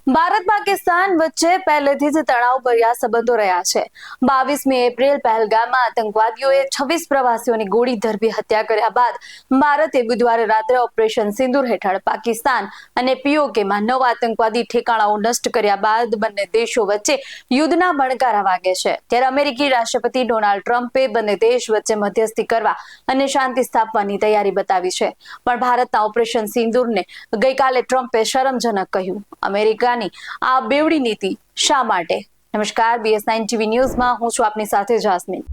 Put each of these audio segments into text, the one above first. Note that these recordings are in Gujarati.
ભારત પાકિસ્તાન વચ્ચે પહેલેથી જ તણાવભર્યા સંબંધો રહ્યા છે। 22મી એપ્રિલ પહેલગામમાં આતંકવાદીઓએ 26 પ્રવાસીઓની ગોળી ધરબી હત્યા કર્યા બાદ ભારતે બુધવારે રાત્રે ઓપરેશન સિંદૂર હેઠળ પાકિસ્તાન અને પીઓકેમાં 9 આતંકવાદી ઠેકાણાઓ નષ્ટ કર્યા બાદ બંને દેશો વચ્ચે યુદ્ધના બણકારા વાગે છે। ત્યારે અમેરિકી રાષ્ટ્રપતિ ડોનાલ્ડ ટ્રમ્પે બંને દેશ વચ્ચે મધ્યસ્થી કરવા અને શાંતિ સ્થાપવાની તૈયારી બતાવી છે, પણ ભારતના ઓપરેશન સિંદૂરને ગઈકાલે ટ્રમ્પે શરમજનક કહ્યું। અમેરિકાની આ બેવડી નીતિ શા માટે? નમસ્કાર, BS9 TV ન્યૂઝમાં હું છું આપની સાથે જાસ્મીન।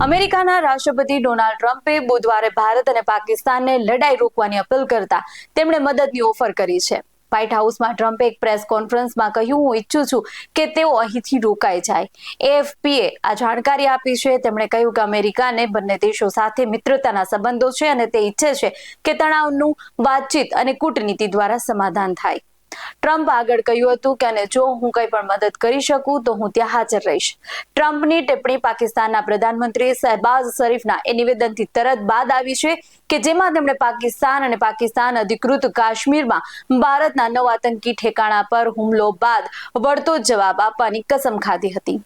અમેરિકાના રાષ્ટ્રપતિ ડોનાલ્ડ ટ્રમ્પે બુધવારે ભારત અને પાકિસ્તાનને લડાઈ રોકવાની અપીલ કરતા તેમણે મદદની ઓફર કરી છે। વ્હાઇટ હાઉસમાં ટ્રમ્પે એક પ્રેસ કોન્ફરન્સમાં કહ્યું, હું ઈચ્છું છું કે તેઓ અહીંથી રોકાઈ જાય। AFPએ આ જાણકારી આપી છે। તેમણે કહ્યું કે અમેરિકાને બંને દેશો સાથે મિત્રતાના સંબંધો છે અને તે ઈચ્છે છે કે તણાવનું વાતચીત અને કૂટનીતિ દ્વારા સમાધાન થાય। ટ્રમ્પ આગળ કહ્યું હતું કે અને જો હું કંઈ પણ મદદ કરી શકું તો હું ત્યાં હાજર રહીશ। ટ્રમ્પની ટિપ્પણી પાકિસ્તાનના પ્રધાનમંત્રી શહબાઝ શરીફના એ નિવેદનથી તરત બાદ આવી છે કે જેમાં તેમણે પાકિસ્તાન અને પાકિસ્તાન અધિકૃત કાશ્મીરમાં ભારતના 9 આતંકી ઠેકાણા પર હુમલો બાદ વળતો જવાબ આપવાની કસમ ખાધી હતી।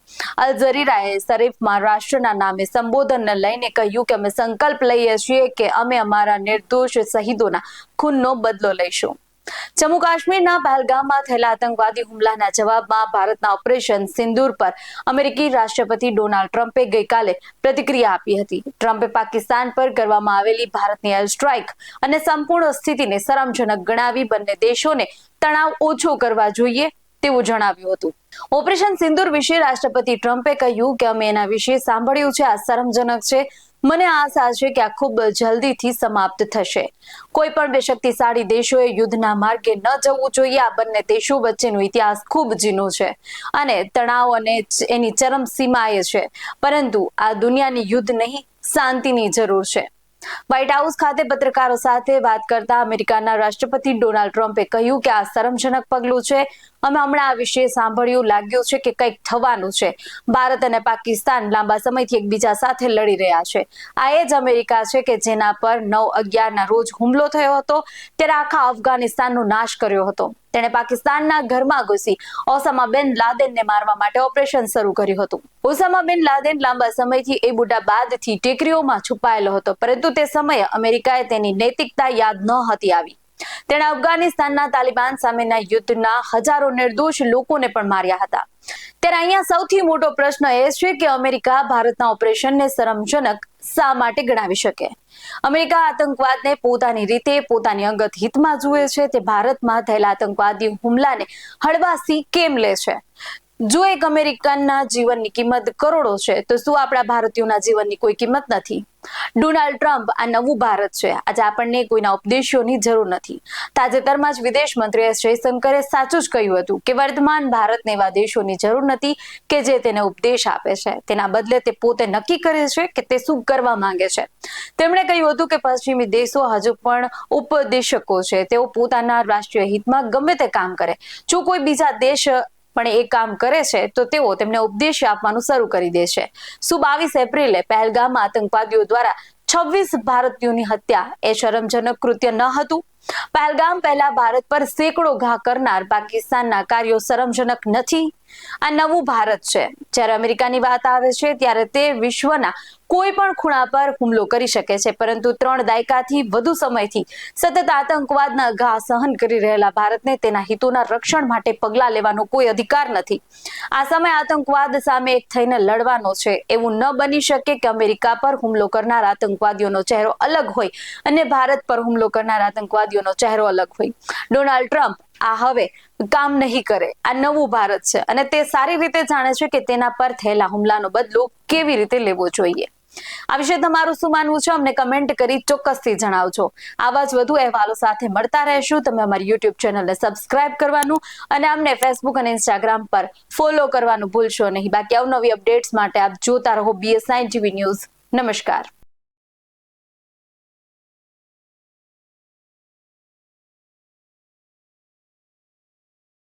અલ જઝીરાએ શરીફમાં રાષ્ટ્રના નામે સંબોધનને લઈને કહ્યું કે અમે સંકલ્પ લઈએ છીએ કે અમે અમારા નિર્દોષ શહીદોના ખૂનનો બદલો લઈશું। જમ્મુ કાશ્મીરના પહેલગામમાં થયેલા આતંકવાદી હુમલાના જવાબમાં ભારતના ઓપરેશન સિંદૂર પર અમેરિકી રાષ્ટ્રપતિ ડોનાલ્ડ ટ્રમ્પે ગઈકાલે પ્રતિક્રિયા આપી હતી। ટ્રમ્પે પાકિસ્તાન પર કરવામાં આવેલી ભારતની એર સ્ટ્રાઇક અને સંપૂર્ણ સ્થિતિને શરમજનક ગણાવી બંને દેશોને તણાવ ઓછો કરવા જોઈએ તેવું જણાવ્યું હતું। ઓપરેશન સિંદૂર વિશે રાષ્ટ્રપતિ ટ્રમ્પે કહ્યું કે અમે એના વિશે સાંભળ્યું છે, આ શરમજનક છે। મને આશા છે કે આ ખૂબ જલ્દીથી સમાપ્ત થશે। કોઈ પણ બે શક્તિશાળી દેશોએ યુદ્ધના માર્ગે ન જવું જોઈએ। આ બંને દેશો વચ્ચેનો ઇતિહાસ ખૂબ જૂનો છે અને તણાવ અને એની ચરમસીમાએ છે, પરંતુ આ દુનિયાની યુદ્ધ નહીં, શાંતિની જરૂર છે। વ્હાઇટ હાઉસ ખાતે પત્રકારો સાથે વાત કરતા અમેરિકાના રાષ્ટ્રપતિ ડોનાલ્ડ ટ્રમ્પે કહ્યું કે આ શરમજનક પગલું છે। અમે હમણાં આ વિશે સાંભળ્યું, લાગ્યું છે કે કંઈક થવાનું છે। ભારત અને પાકિસ્તાન લાંબા સમયથી એકબીજા સાથે લડી રહ્યા છે। આ એ જ અમેરિકા છે કે જેના પર 9/11ના રોજ હુમલો થયો હતો, ત્યારે આખા અફઘાનિસ્તાનનો નાશ કર્યો હતો। તેણે પાકિસ્તાનના ઘરમાં ઘૂસી ઓસામા બિન લાદેનને મારવા માટે ઓપરેશન શરૂ કર્યું હતું। ઓસામા બિન લાદેન લાંબા સમયથી એબુટાબાદથી ટેકરીઓમાં છુપાયેલો હતો, પરંતુ તે સમયે અમેરિકાએ તેની નૈતિકતા યાદ ન હતી આવી। તેણે અફઘાનિસ્તાનના તાલિબાન સામેના યુદ્ધના હજારો નિર્દોષ લોકોને પણ માર્યા હતા। ત્યારે અહીંયા સૌથી મોટો પ્રશ્ન એ છે કે અમેરિકા ભારતના ઓપરેશનને શરમજનક શા માટે ગણાવી શકે? અમેરિકા આતંકવાદને પોતાની રીતે પોતાની અંગત હિતમાં જુએ છે। તે ભારતમાં થયેલા આતંકવાદી હુમલાને હળવાશી કેમ લે છે? જો એક અમેરિકનના જીવનની કિંમત કરોડો છે તો શું આપણા ભારતીયોના જીવનની કોઈ કિંમત નથી? ડોનાલ્ડ ટ્રમ્પ આ નવું ભારત છે। આજે આપણને કોઈના ઉપદેશોની જરૂર નથી। તાજેતરમાં જ વિદેશ મંત્રી એસ જયશંકરે સાચું જ કહ્યું હતું કે વર્તમાન ભારતને એવા દેશોની જરૂર નથી કે જે તેને ઉપદેશ આપે છે, તેના બદલે તે પોતે નક્કી કરે છે કે તે શું કરવા માંગે છે। તેમણે કહ્યું હતું કે પશ્ચિમી દેશો હજુ પણ ઉપદેશકો છે, તેઓ પોતાના રાષ્ટ્રીય હિતમાં ગમે તે કામ કરે। જો કોઈ બીજા દેશ પણ એ કામ કરે છે તો તેઓ તેમને ઉપદેશ આપવાનું શરૂ કરી દે છે। શું 22 એપ્રિલે પહેલગામમાં આતંકવાદીઓ દ્વારા 26 ભારતીયોની હત્યા એ શરમજનક કૃત્ય ન હતું? પહેલગામ પહેલા ભારત પર સેંકડો ઘા કરનાર પાકિસ્તાનના કાર્યો શરમજનક નથી? આ નવું ભારત છે। જ્યારે અમેરિકાની વાત આવે છે ત્યારે તે વિશ્વના કોઈ પણ ખૂણા પર હુમલો કરી શકે છે, પરંતુ 3 દાયકાથી વધુ સમયથી સતત આતંકવાદના ઘા સહન કરી રહેલા ભારતને તેના હિતોના રક્ષણ માટે પગલાં લેવાનો કોઈ અધિકાર નથી। આ સમય આતંકવાદ સામે એક થઈને લડવાનો છે। એવું ન બની શકે કે અમેરિકા પર હુમલો કરનાર આતંકવાદીઓનો ચહેરો અલગ હોય અને ભારત પર હુમલો કરનાર આતંકવાદીઓનો ચહેરો અલગ હોય। ડોનાલ્ડ ટ્રમ્પ આ હવે કામ નહીં કરે। આ નવું ભારત છે અને તે સારી રીતે જાણે છે કે તેના પર થયેલા હુમલાનો બદલો કેવી રીતે લેવો જોઈએ। આ વિશે તમારું શું માનવું છે? અમને કમેન્ટ કરી ચોક્કસથી જણાવજો। આવા જ વધુ અહેવાલો સાથે મળતા રહેશું। તમે અમારી YouTube ચેનલને સબસ્ક્રાઇબ કરવાનું અને અમને Facebook અને Instagram પર ફોલો કરવાનું ભૂલશો નહીં। બાકી અવનવી અપડેટ્સ માટે આપ જોતા રહો BS9 TV ન્યૂઝ। નમસ્કાર।